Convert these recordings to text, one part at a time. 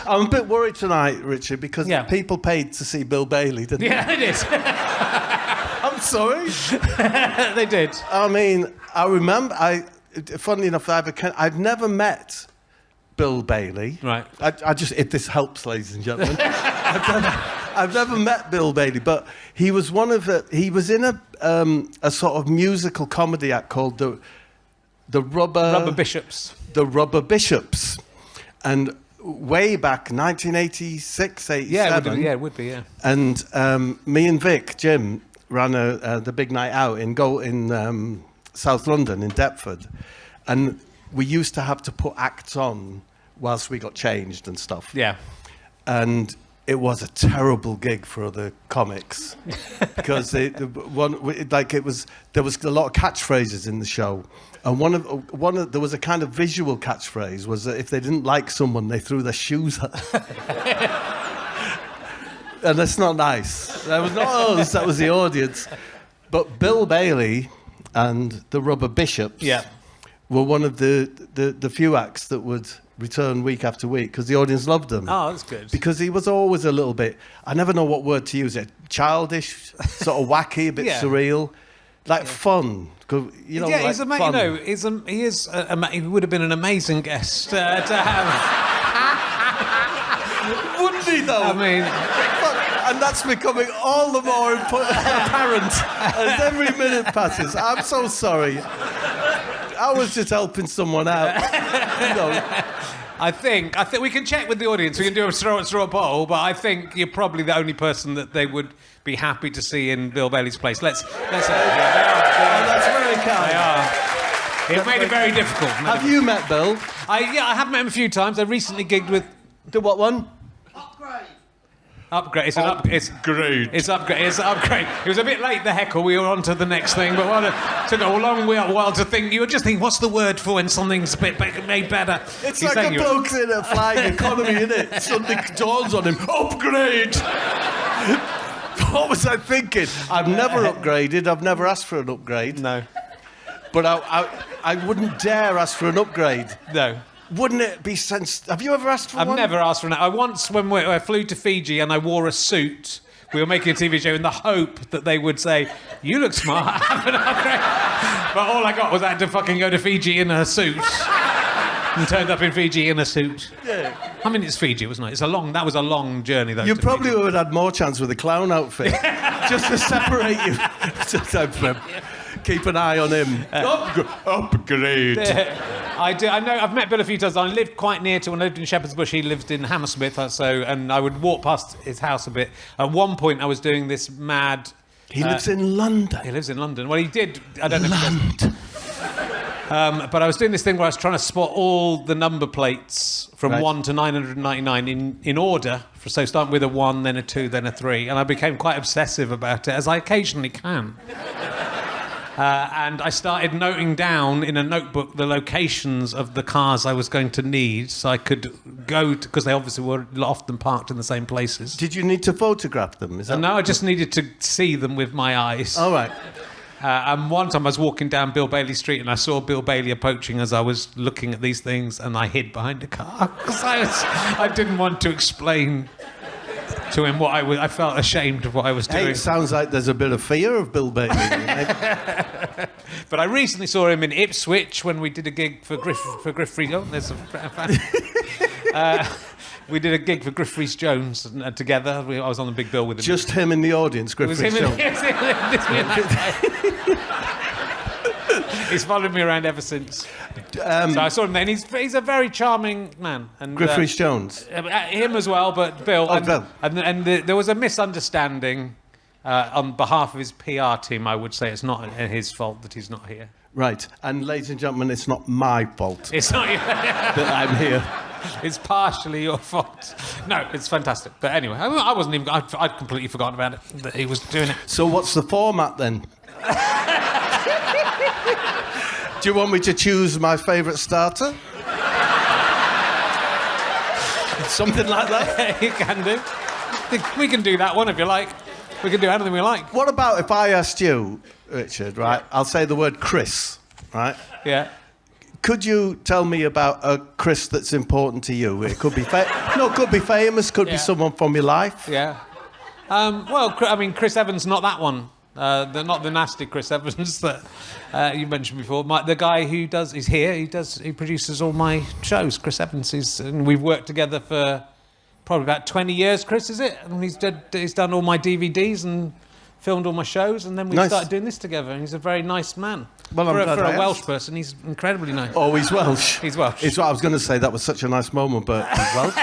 I'm a bit worried tonight, Richard, because people paid to see Bill Bailey, didn't they? Yeah, they did. I'm sorry. They did. I mean, I remember. Funnily enough, I've never met Bill Bailey. Right. I just, if this helps, ladies and gentlemen, I've never met Bill Bailey, but he was he was in a sort of musical comedy act called the Rubber Bishops. The Rubber Bishops, and way back 1986, 87. Yeah, it would be. Yeah. And me and Jim ran the big night out in South London in Deptford, and we used to have to put acts on whilst we got changed and stuff. Yeah. And it was a terrible gig for other comics because there was a lot of catchphrases in the show, and there was a kind of visual catchphrase was that if they didn't like someone, they threw their shoes at them. And that's not nice. That was not us. That was the audience. But Bill Bailey and the Rubber Bishops were one of the few acts that would return week after week because the audience loved them. Oh, that's good. Because he was always a little bit, I never know what word to use it, childish, sort of wacky, a bit surreal, like fun. You know, yeah, like fun. He would have been an amazing guest to have. Wouldn't he though? I mean... And that's becoming all the more apparent as every minute passes. I'm so sorry. I was just helping someone out. You know. I think we can check with the audience. We can do a straw poll, but I think you're probably the only person that they would be happy to see in Bill Bailey's place. Let's that's very kind. They are. It made it very difficult. Have you met Bill? I have met him a few times. I recently gigged with... The what one? Upgrade. It's great. It's upgrade. It was a bit late, the heckle. We were on to the next thing, but it took a long while to think. You were just thinking, what's the word for when something's a bit made better? It's like a bloke's in a flying economy, isn't it? Suddenly dawns on him, upgrade! What was I thinking? I've never upgraded. I've never asked for an upgrade. No. But I wouldn't dare ask for an upgrade. No. Wouldn't it be Have you ever asked for one? I've never asked for one. I once, when I flew to Fiji and I wore a suit, we were making a TV show in the hope that they would say, you look smart, have an upgrade. But all I got was I had to fucking go to Fiji in a suit. And turned up in Fiji in a suit. Yeah. I mean, it's Fiji, wasn't it? That was a long journey, though. You probably would have had more chance with a clown outfit. Just to separate you. Keep an eye on him. Upgrade. I know. I've met Bill a few times. I lived quite near to when I lived in Shepherd's Bush. He lived in Hammersmith, and I would walk past his house a bit. At one point, I was doing this mad. He lives in London. He lives in London. Well, he did. I don't know. London. But I was doing this thing where I was trying to spot all the number plates from 1 to 999 in order. So starting with a 1, then a 2, then a 3, and I became quite obsessive about it, as I occasionally can. And I started noting down in a notebook the locations of the cars I was going to need so I could go because they obviously were often parked in the same places. Did you need to photograph them? No, I just needed to see them with my eyes. All right. And one time I was walking down Bill Bailey Street and I saw Bill Bailey approaching as I was looking at these things, and I hid behind a car because I didn't want to explain to him what I felt ashamed of what I was doing. Hey, it sounds like there's a bit of fear of Bill Bailey. But I recently saw him in Ipswich when we did a gig for Griff Free. Oh, there's a we did a gig for Griff Rhys-Jones together. I was on the big bill with him. Just him in the audience, Griff Rhys-Jones. He's followed me around ever since. So I saw him then. He's a very charming man. And Griff Rhys-Jones? Him as well, but Bill. Bill. And there was a misunderstanding on behalf of his PR team. I would say it's not his fault that he's not here. Right. And ladies and gentlemen, it's not my fault. It's not that I'm here. It's partially your fault. No, it's fantastic. But anyway, I wasn't even... I'd completely forgotten about it, that he was doing it. So what's the format then? Do you want me to choose my favourite starter? Something like that? You can do. We can do that one if you like. We can do anything we like. What about if I asked you, Richard, right? I'll say the word Chris, right? Yeah. could you tell me about a Chris that's important to you? It could be could be famous, could be someone from your life. Yeah. Well, I mean, Chris Evans, not that one. Not the nasty Chris Evans that you mentioned before. The guy who is here. He produces all my shows. Chris Evans. And we've worked together for probably about 20 years. Chris, is it? And he's done all my DVDs and filmed all my shows. And then we started doing this together. And he's a very nice man. Well, for a Welsh person, he's incredibly nice. Oh, he's Welsh. He's Welsh. It's what I was going to say. That was such a nice moment, but he's Welsh.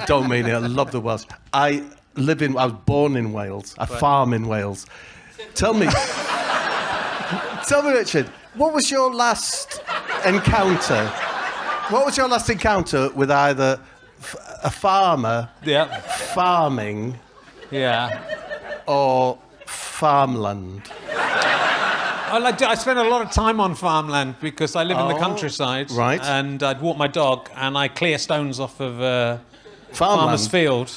Don't mean it. I love the Welsh. I was born in Wales. I farm in Wales. Tell me, Richard, what was your last encounter? What was your last encounter with either a farmer, farming, or farmland? I spend a lot of time on farmland because I live in the countryside. Right. And I'd walk my dog and I clear stones off of Farmland. farmer's field.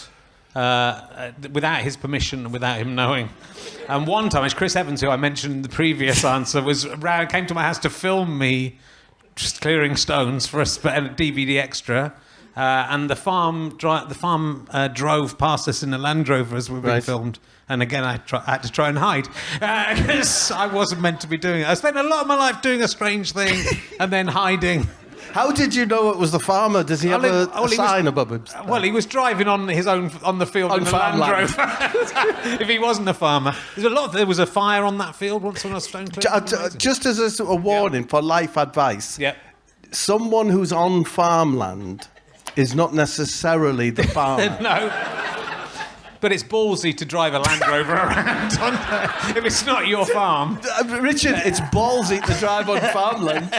Without his permission and without him knowing. And one time, it's Chris Evans, who I mentioned in the previous answer, came to my house to film me just clearing stones for a DVD extra. And the farm drove past us in a Land Rover as we were being filmed. And again, I had to try and hide because I wasn't meant to be doing it. I spent a lot of my life doing a strange thing and then hiding. How did you know it was the farmer? Does he have a sign above him? Well, he was driving on the field in the Land Rover. If he wasn't a farmer, there was a fire on that field once on a stone cliff. Just as a warning for life advice. Someone who's on farmland is not necessarily the farmer. No. But it's ballsy to drive a Land Rover around if it's not your farm. Richard, it's ballsy to drive on farmland.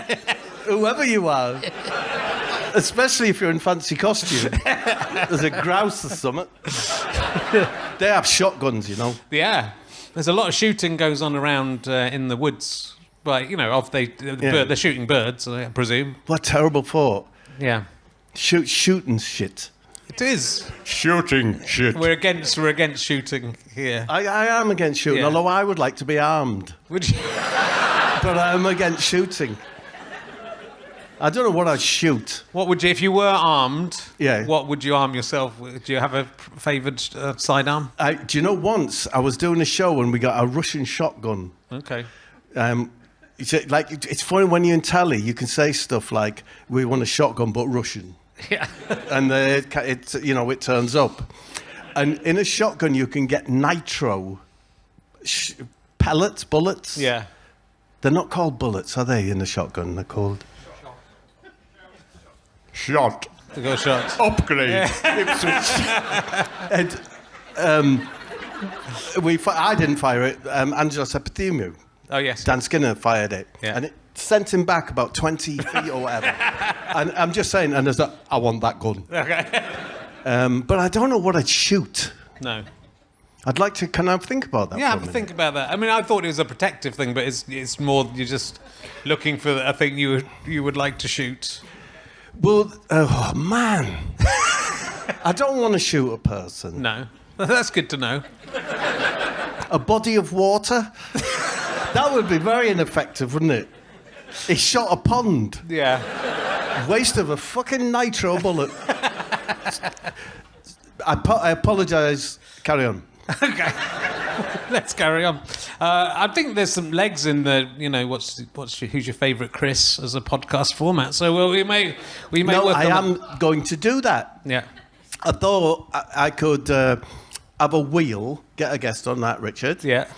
Whoever you are, especially if you're in fancy costume. There's a grouse or something. They have shotguns, you know. Yeah, there's a lot of shooting goes on around in the woods. But they're shooting birds, I presume. What a terrible thought. Yeah, shooting shit. It is shooting shit. We're against shooting here. I am against shooting, although I would like to be armed. Would you? But I'm against shooting. I don't know what I'd shoot. What would you, if you were armed? Yeah. What would you arm yourself with? Do you have a favoured sidearm? Do you know? Once I was doing a show and we got a Russian shotgun. Okay. It's funny when you're in telly, you can say stuff like, "We want a shotgun, but Russian." Yeah. And it turns up, and in a shotgun you can get nitro bullets. Yeah. They're not called bullets, are they? In a shotgun, they're called. Shot. To go shots. Upgrade. Yeah. And, I didn't fire it. Angelo Septimiou. Oh, yes. Dan Skinner fired it. Yeah. And it sent him back about 20 feet or whatever. And I'm just saying, and there's I want that gun. Okay. But I don't know what I'd shoot. No. I'd like to. Can I think about that? Yeah, have a think about that. I mean, I thought it was a protective thing, but it's more you're just looking for a thing you would like to shoot. Well, oh man, I don't want to shoot a person. No, that's good to know. A body of water? That would be very ineffective, wouldn't it? He shot a pond. Yeah. Waste of a fucking nitro bullet. I apologise. Carry on. Okay. Let's carry on. I think there's some legs in the, who's your favourite Chris as a podcast format. So we may. No, I am going to do that. Yeah. I thought I could have a wheel. Get a guest on that, Richard. Yeah.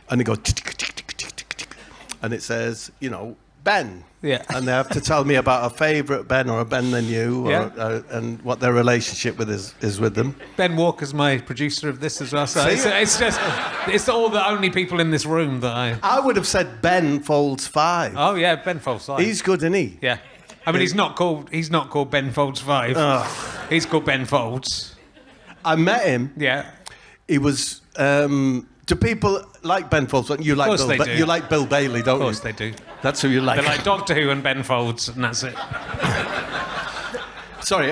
And it goes, and it says, Ben. Yeah. And they have to tell me about a favourite Ben or a Ben than you, and what their relationship with is with them. Ben Walker's my producer of this as well. So it's all the only people in this room that I would have said Ben Folds 5. Oh yeah, Ben Folds 5. He's good, isn't he? Yeah. I mean, he's not called Ben Folds 5. He's called Ben Folds. I met him. Yeah. He was. Do people like Ben Folds? You like Bill? Do. You like Bill Bailey, don't you? Of course they do. That's who you like. They like Doctor Who and Ben Folds, and that's it. Sorry,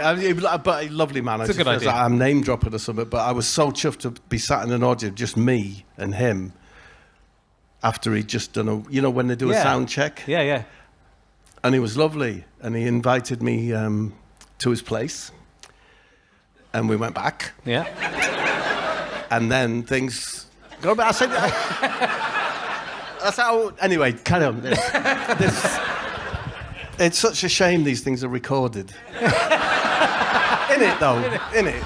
but a lovely man. It's a good idea. I'm name dropping or something, but I was so chuffed to be sat in an audience, just me and him, after he'd just done when they do a sound check. Yeah, yeah. And he was lovely, and he invited me to his place, and we went back. Yeah. And then things got a bit. I said, that's how. Anyway, carry on. It's such a shame these things are recorded. In it, though. In it.